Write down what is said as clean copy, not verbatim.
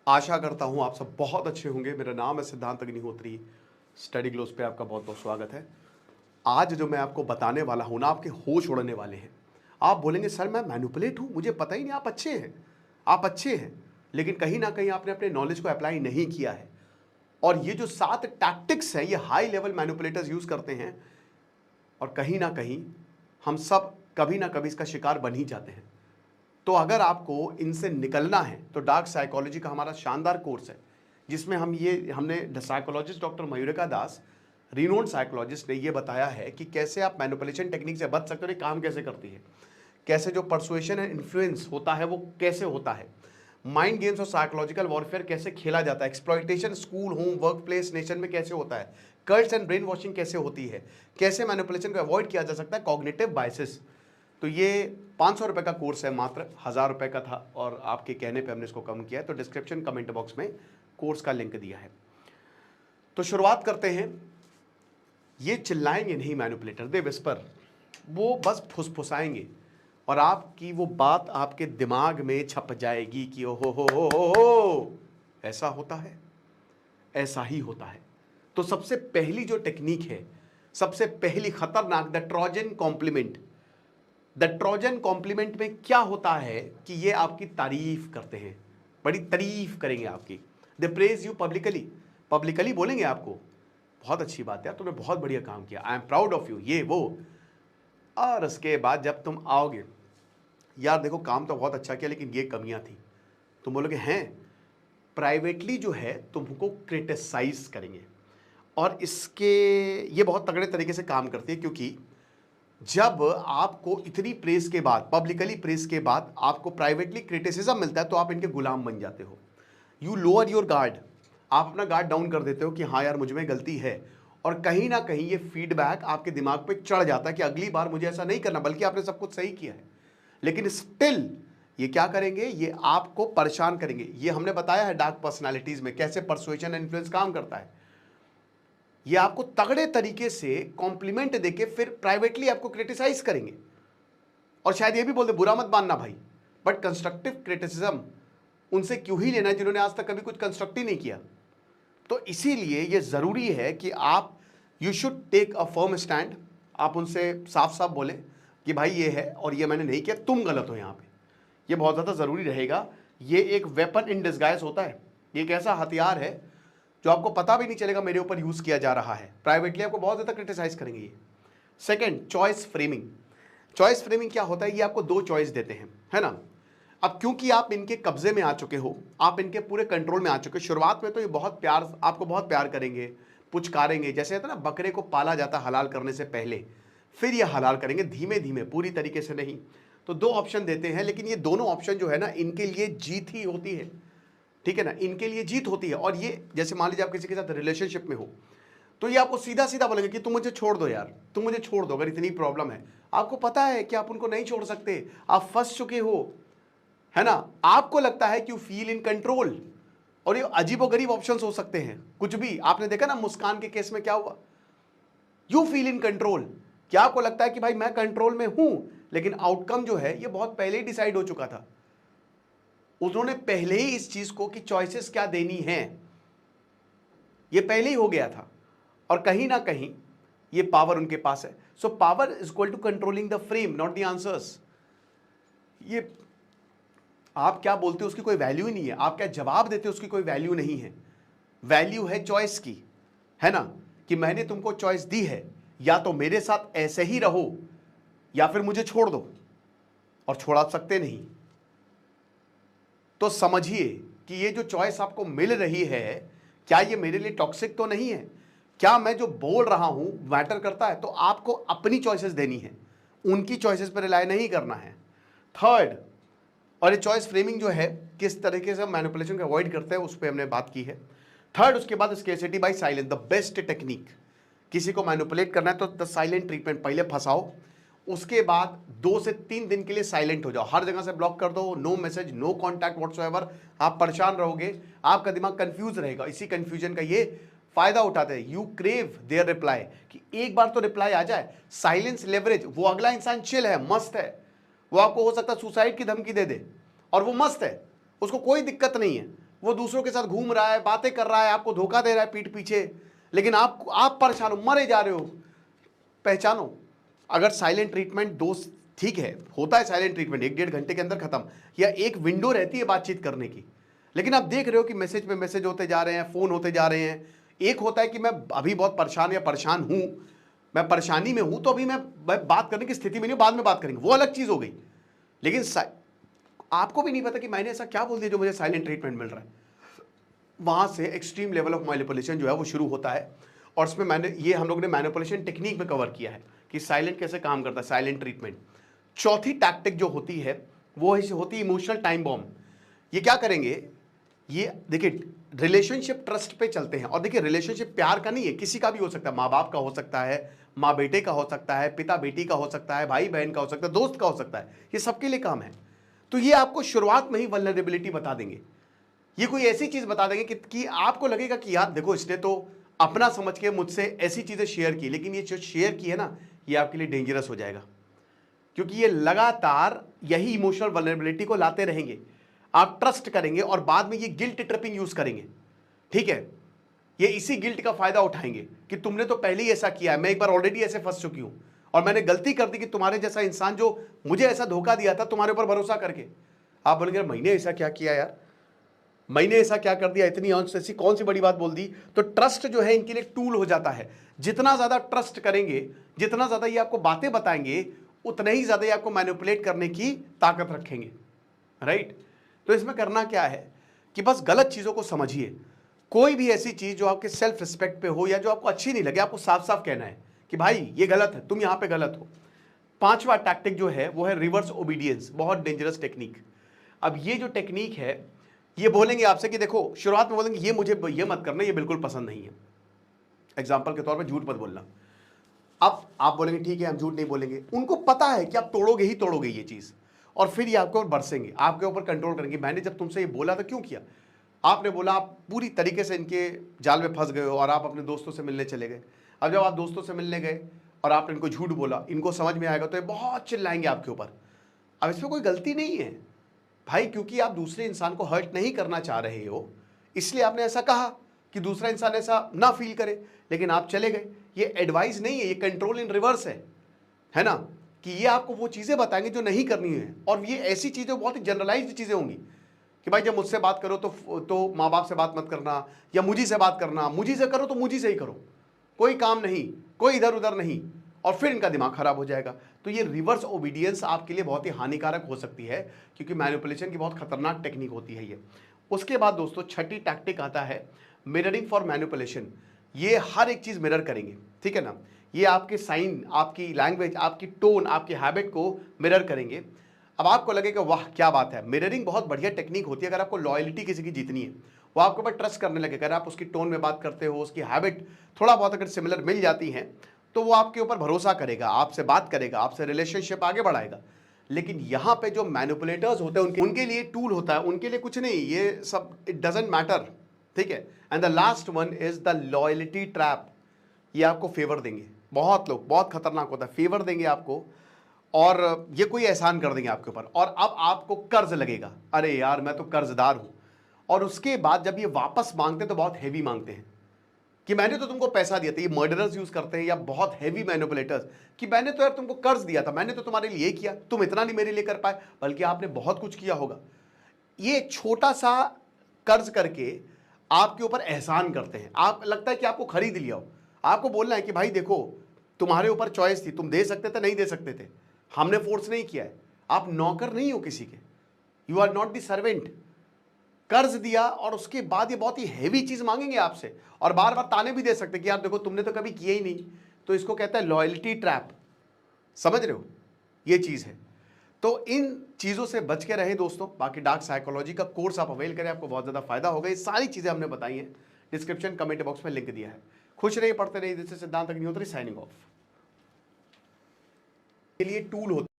आशा करता हूं आप सब बहुत अच्छे होंगे। मेरा नाम है सिद्धांत अग्निहोत्री। स्टडी ग्लोस पे आपका बहुत बहुत स्वागत है। आज जो मैं आपको बताने वाला हूं ना, आपके होश उड़ने वाले हैं। आप बोलेंगे सर मैं मैनिपुलेट हूं, मुझे पता ही नहीं। आप अच्छे हैं, आप अच्छे हैं, लेकिन कहीं ना कहीं आपने अपने नॉलेज को अप्लाई नहीं किया है। और ये जो 7 टैक्टिक्स हैं, ये हाई लेवल मैनिपुलेटर्स यूज करते हैं, और कहीं ना कहीं हम सब कभी ना कभी इसका शिकार बन ही जाते हैं। तो अगर आपको इनसे निकलना है तो डार्क साइकोलॉजी का हमारा शानदार कोर्स है, जिसमें हमने साइकोलॉजिस्ट डॉक्टर मयूरिका दास, रिनोन्ड साइकोलॉजिस्ट ने ये बताया है कि कैसे आप मैनिपुलेशन टेक्निक से बच सकते हो। ये काम कैसे करती है, कैसे जो परसुएशन एंड इन्फ्लुएंस होता है वो कैसे होता है, माइंड गेम्स और साइकोलॉजिकल वॉरफेयर कैसे खेला जाता है, exploitation school, home, work place, nation में कैसे होता है, कर्ट्स एंड ब्रेन वॉशिंग कैसे होती है, कैसे मैनिपुलेशन को अवॉइड किया जा सकता है, कॉग्निटिव बायसेस। तो ये 500 रुपये का कोर्स है, मात्र 1000 रुपये का था, और आपके कहने पे हमने इसको कम किया है। तो डिस्क्रिप्शन कमेंट बॉक्स में कोर्स का लिंक दिया है। तो शुरुआत करते हैं। ये चिल्लाएंगे नहीं मैनिपुलेटर, दे विस्पर, वो बस फुसफुसाएंगे और आपकी वो बात आपके दिमाग में छप जाएगी कि ओ हो, ऐसा होता है, ऐसा ही होता है। तो सबसे पहली जो टेक्निक है, सबसे पहली खतरनाक, the Trojan compliment. The Trojan compliment में क्या होता है कि ये आपकी तारीफ करते हैं, बड़ी तारीफ करेंगे आपकी। दे प्रेज यू पब्लिकली, पब्लिकली बोलेंगे आपको, बहुत अच्छी बात है, तुमने बहुत बढ़िया काम किया, I am proud of you, ये वो। और उसके बाद जब तुम आओगे, यार देखो काम तो बहुत अच्छा किया लेकिन ये कमियां थी, तुम बोलोगे हैं, प्राइवेटली जो है तुमको क्रिटिसाइज करेंगे। और इसके ये बहुत तगड़े तरीके से काम करती है, क्योंकि जब आपको इतनी प्रेस के बाद, पब्लिकली प्रेस के बाद आपको प्राइवेटली क्रिटिसिज्म मिलता है, तो आप इनके गुलाम बन जाते हो। यू लोअर योर गार्ड, आप अपना गार्ड डाउन कर देते हो कि हाँ यार मुझ में गलती है। और कहीं ना कहीं ये फीडबैक आपके दिमाग पे चढ़ जाता है कि अगली बार मुझे ऐसा नहीं करना, बल्कि आपने सब कुछ सही किया है। लेकिन स्टिल ये क्या करेंगे, ये आपको परेशान करेंगे। ये हमने बताया है डार्क पर्सनालिटीज में कैसे परसुएशन एंड इन्फ्लुएंस काम करता है। ये आपको तगड़े तरीके से कॉम्प्लीमेंट देके फिर प्राइवेटली आपको क्रिटिसाइज करेंगे, और शायद ये भी बोल दे बुरा मत मानना भाई, बट कंस्ट्रक्टिव क्रिटिसिज्म उनसे क्यों ही लेना है जिन्होंने आज तक कभी कुछ कंस्ट्रक्टिव नहीं किया। तो इसीलिए ये जरूरी है कि आप, you should take a firm stand. आप उनसे साफ साफ बोले कि भाई ये है और ये मैंने नहीं किया, तुम गलत हो यहाँ पे। ये बहुत ज़्यादा ज़रूरी रहेगा। ये एक वेपन इन डिस्गाइज होता है, ये एक ऐसा हथियार है जो आपको पता भी नहीं चलेगा मेरे ऊपर यूज़ किया जा रहा है। प्राइवेटली आपको बहुत ज़्यादा क्रिटिसाइज करेंगे ये। Second, choice framing. Choice framing क्या होता है, ये आपको 2 चॉइस देते हैं, है ना। अब क्योंकि आप इनके कब्जे में आ चुके हो, आप इनके पूरे कंट्रोल में आ चुके हो, शुरुआत में तो ये बहुत प्यार, आपको बहुत प्यार करेंगे, पुचकारेंगे, जैसे होता है ना बकरे को पाला जाता हलाल करने से पहले, फिर ये हलाल करेंगे धीमे धीमे, पूरी तरीके से नहीं। तो 2 ऑप्शन देते हैं, लेकिन ये दोनों ऑप्शन जो है ना, इनके लिए जीत ही होती है, ठीक है ना, इनके लिए जीत होती है। और ये जैसे मान लीजिए आप किसी के साथ रिलेशनशिप में हो, तो ये आपको सीधा सीधा बोलेंगे कि तुम मुझे छोड़ दो यार, तुम मुझे छोड़ दो, अगर इतनी प्रॉब्लम है। आपको पता है कि आप उनको नहीं छोड़ सकते, आप फंस चुके हो, है ना। आपको लगता है कि यू फील इन कंट्रोल, और ये अजीबोगरीब ऑप्शंस हो सकते हैं, कुछ भी। आपने देखा ना मुस्कान के केस में क्या हुआ, यू फील इन कंट्रोल, क्या आपको लगता है कि भाई मैं कंट्रोल में हूं, लेकिन आउटकम जो है ये बहुत पहले ही डिसाइड हो चुका था। उन्होंने पहले ही इस चीज को कि चॉइसेस क्या देनी है, ये पहले ही हो गया था, और कहीं ना कहीं ये पावर उनके पास है। So power is equal to controlling the frame, not the answers. ये आप क्या बोलते हो उसकी कोई वैल्यू ही नहीं है, आप क्या जवाब देते हो उसकी कोई वैल्यू नहीं है। वैल्यू है चॉइस की, है ना, कि मैंने तुमको चॉइस दी है, या तो मेरे साथ ऐसे ही रहो या फिर मुझे छोड़ दो, और छोड़ सकते नहीं। तो समझिए कि ये जो चॉइस आपको मिल रही है, क्या ये मेरे लिए टॉक्सिक तो नहीं है, क्या मैं जो बोल रहा हूं मैटर करता है। तो आपको अपनी चॉइसेस देनी है, उनकी चॉइसेस पर रिलाय नहीं करना है। थर्ड, और ये चॉइस फ्रेमिंग जो है किस तरीके से मैनिपुलेशन को अवॉइड करते हैं उस पर हमने बात की है। थर्ड, उसके बाद scarcity by silence, the best technique. किसी को मैनिपुलेट करना है तो द साइलेंट ट्रीटमेंट, पहले फंसाओ, उसके बाद 2 से 3 दिन के लिए साइलेंट हो जाओ, हर जगह से ब्लॉक कर दो, no message, no contact whatsoever. आप परेशान रहोगे, आपका दिमाग कंफ्यूज रहेगा। इसी कंफ्यूजन का ये फायदा उठाते हैं, यू क्रेव देयर रिप्लाई, कि एक बार तो रिप्लाई आ जाए। साइलेंस लेवरेज, वो अगला इंसान चिल है, मस्त है, वो आपको हो सकता है सुसाइड की धमकी दे दे, और वो मस्त है, उसको कोई दिक्कत नहीं है, वो दूसरों के साथ घूम रहा है, बातें कर रहा है, आपको धोखा दे रहा है पीठ पीछे, लेकिन आप परेशान हो, मरे जा रहे हो। पहचानो, अगर साइलेंट ट्रीटमेंट दोस्त ठीक है, होता है साइलेंट ट्रीटमेंट 1-1.5 घंटे के अंदर खत्म, या एक विंडो रहती है बातचीत करने की, लेकिन आप देख रहे हो कि मैसेज पे मैसेज होते जा रहे हैं, फोन होते जा रहे हैं। एक होता है कि मैं अभी बहुत परेशान या परेशान हूं, मैं परेशानी में हूं, तो अभी मैं बात करने की स्थिति में नहीं, बाद में बात करेंगे, वो अलग चीज हो गई। लेकिन आपको भी नहीं पता कि मैंने ऐसा क्या बोल दिया जो मुझे साइलेंट ट्रीटमेंट मिल रहा है। वहां से एक्सट्रीम लेवल ऑफ मैनिपुलेशन जो है वो शुरू होता है। और इसमें हम लोग ने मैनिपुलेशन टेक्निक में कवर किया है कि साइलेंट कैसे काम करता है, साइलेंट ट्रीटमेंट। चौथी टैक्टिक जो होती है वो होती है इमोशनल टाइम बॉम्ब। ये क्या करेंगे, ये देखिए रिलेशनशिप ट्रस्ट पे चलते हैं। और देखिए रिलेशनशिप प्यार का नहीं है, किसी का भी हो सकता है, माँ बाप का हो सकता है, माँ बेटे का हो सकता है, पिता बेटी का हो सकता है, भाई बहन का हो सकता है, दोस्त का हो सकता है, ये सबके लिए काम है। तो ये आपको शुरुआत में ही वल्नरेबिलिटी बता देंगे। ये कोई ऐसी चीज बता देंगे कि आपको लगेगा कि यार देखो इसने तो अपना समझ के मुझसे ऐसी चीजें शेयर की, लेकिन ये जो शेयर की है ना, ये आपके लिए डेंजरस हो जाएगा, क्योंकि ये लगातार यही इमोशनल वल्नरेबिलिटी को लाते रहेंगे। आप ट्रस्ट करेंगे और बाद में ये गिल्ट ट्रिपिंग यूज करेंगे, ठीक है। ये इसी गिल्ट का फायदा उठाएंगे कि तुमने तो पहले ही ऐसा किया है, मैं एक बार ऑलरेडी ऐसे फंस चुकी हूं और मैंने गलती कर दी कि तुम्हारे जैसा इंसान जो मुझे ऐसा धोखा दिया था तुम्हारे ऊपर भरोसा करके। आप बोलेंगे मैंने ऐसा क्या किया यार, मैंने ऐसा क्या कर दिया, इतनी ऐसी कौन सी बड़ी बात बोल दी। तो ट्रस्ट जो है इनके लिए टूल हो जाता है। जितना ज्यादा ट्रस्ट करेंगे, जितना ज्यादा ये आपको बातें बताएंगे, उतना ही ज्यादा ये आपको मैनिपुलेट करने की ताकत रखेंगे, राइट। तो इसमें करना क्या है कि बस गलत चीजों को समझिए। कोई भी ऐसी चीज जो आपके सेल्फ रिस्पेक्ट पे हो या जो आपको अच्छी नहीं लगे, आपको साफ साफ कहना है कि भाई ये गलत है, तुम यहां पे गलत हो। पांचवा टैक्टिक जो है वो है रिवर्स ओबीडियंस, बहुत डेंजरस टेक्निक। अब ये जो टेक्निक है, ये बोलेंगे आपसे कि देखो, शुरुआत में बोलेंगे ये मुझे ये मत करना, ये बिल्कुल पसंद नहीं है। एग्जाम्पल के तौर पर झूठ मत बोलना। अब आप बोलेंगे ठीक है हम झूठ नहीं बोलेंगे, उनको पता है कि आप तोड़ोगे ही तोड़ोगे ये चीज, और फिर ये आपके ऊपर बरसेंगे, आपके ऊपर कंट्रोल करेंगे। मैंने जब तुमसे ये बोला था क्यों किया, आपने बोला, आप पूरी तरीके से इनके जाल में फंस गए हो और आप अपने दोस्तों से मिलने चले गए। अब जब आप दोस्तों से मिलने गए और आपने इनको झूठ बोला, इनको समझ में आएगा तो ये बहुत चिल्लाएंगे आपके ऊपर। अब इसमें कोई गलती नहीं है भाई, क्योंकि आप दूसरे इंसान को हर्ट नहीं करना चाह रहे हो, इसलिए आपने ऐसा कहा कि दूसरा इंसान ऐसा ना फील करे, लेकिन आप चले गए। ये एडवाइस नहीं है, ये कंट्रोल इन रिवर्स है ना, कि ये आपको वो चीजें बताएंगे जो नहीं करनी है। और ये ऐसी चीजें बहुत ही जनरलाइज्ड चीजें होंगी कि भाई जब मुझसे बात करो तो माँ बाप से बात मत करना, या मुझी से बात करना, मुझी से करो तो मुझी से ही करो, कोई काम नहीं, कोई इधर उधर नहीं, और फिर इनका दिमाग खराब हो जाएगा। तो ये रिवर्स ओबीडियंस आपके लिए बहुत ही हानिकारक हो सकती है, क्योंकि मैनिपुलेशन की बहुत खतरनाक टेक्निक होती है ये। उसके बाद दोस्तों छठी टैक्टिक आता है मिररिंग फॉर मैनिपुलेशन। ये हर एक चीज मिरर करेंगे, ठीक है ना। ये आपके साइन, आपकी लैंग्वेज, आपकी टोन, आपकी हैबिट को मिरर करेंगे। अब आपको लगेगा वाह क्या बात है, मिररिंग बहुत बढ़िया टेक्निक होती है। अगर आपको लॉयल्टी किसी की जीतनी है, वो आपके ऊपर ट्रस्ट करने लगे, अगर आप उसकी टोन में बात करते हो, उसकी हैबिट थोड़ा बहुत अगर सिमिलर मिल जाती है, तो वो आपके ऊपर भरोसा करेगा, आपसे बात करेगा, आपसे रिलेशनशिप आगे बढ़ाएगा। लेकिन यहाँ पे जो मैनिपुलेटर्स होते हैं उनके लिए टूल होता है, उनके लिए कुछ नहीं, ये सब इट डजंट मैटर, ठीक है। And the last one is the loyalty trap. ये आपको फेवर देंगे, बहुत लोग, बहुत खतरनाक होता है, फेवर देंगे आपको, और ये कोई एहसान कर देंगे आपके ऊपर, और अब आपको कर्ज लगेगा, अरे यार मैं तो कर्जदार हूं। और उसके बाद जब ये वापस मांगते हैं तो बहुत हैवी मांगते हैं कि मैंने तो तुमको पैसा दिया था। ये मर्डरर्स यूज करते हैं, या बहुत हैवी मैनिपुलेटर्स, कि मैंने तो यार तुमको कर्ज दिया था, मैंने तो तुम्हारे लिए किया, तुम इतना नहीं मेरे लिए कर पाए, बल्कि आपने बहुत कुछ किया होगा। ये छोटा सा कर्ज करके आपके ऊपर एहसान करते हैं। आप लगता है कि आपको खरीद लिया हो, आपको बोलना है कि भाई देखो तुम्हारे ऊपर चॉइस थी, तुम दे सकते थे, नहीं दे सकते थे, हमने फोर्स नहीं किया है, आप नौकर नहीं हो किसी के, you are not the servant. कर्ज दिया और उसके बाद ये बहुत ही हैवी चीज मांगेंगे आपसे, और बार बार ताने भी दे सकते कि यार देखो तुमने तो कभी किया ही नहीं। तो इसको कहता है लॉयल्टी ट्रैप, समझ रहे हो, ये चीज है। तो इन चीजों से बच के रहें दोस्तों। बाकी डार्क साइकोलॉजी का कोर्स आप अवेल करें, आपको बहुत ज्यादा फायदा होगा। ये सारी चीजें हमने बताई हैं, डिस्क्रिप्शन कमेंट बॉक्स में लिंक दिया है। खुश रहिए, पढ़ते रहिए। जैसे सिद्धांत अग्निहोत्री साइनिंग ऑफ। के लिए टूल होता है।